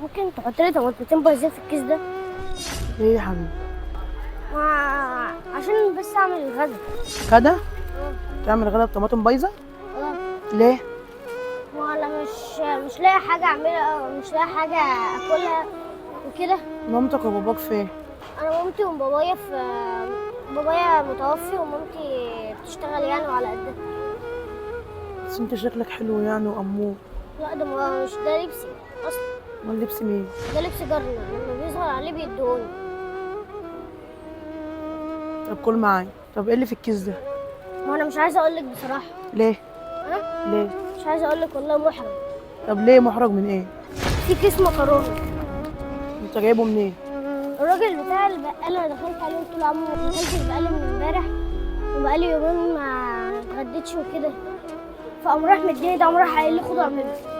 ممكن تحط لي طماطمتين بايظين في الكيس ده؟ ليه يا حبيبي؟ عشان بس اعمل الغدا. غدا؟ تعمل غدا بطماطم بايظه؟ اه. ليه؟ ما انا مش لاقي حاجه اعملها، مش لاقي حاجه اكلها وكده. مامتك وباباك فين؟ انا مامتي وبابايا بابايا متوفي ومامتي بتشتغل يعني وعلى قدها. بس انت شكلك حلو يعني وامور. لا ده مش ده لبسي اصلا. امال لبس مين؟ ده لبس جارنا، لما بيظهر عليه بيديهوني. طب كل معايا. طب ايه اللي في الكيس ده؟ ما انا مش عايزه اقول لك بصراحه. ليه؟ ها؟ ليه؟ مش عايزه اقول لك والله محرج. طب ليه محرج من ايه؟ في كيس مكرونه. انت جايبه منين؟ الراجل بتاع البقال انا دخلت عليه قلت له يا عم ما اكلتش بقالي من امبارح وبقالي يومين ما اتغديتش وكده، فقام راح مديني ده، قام راح قايل لي خده اعمله.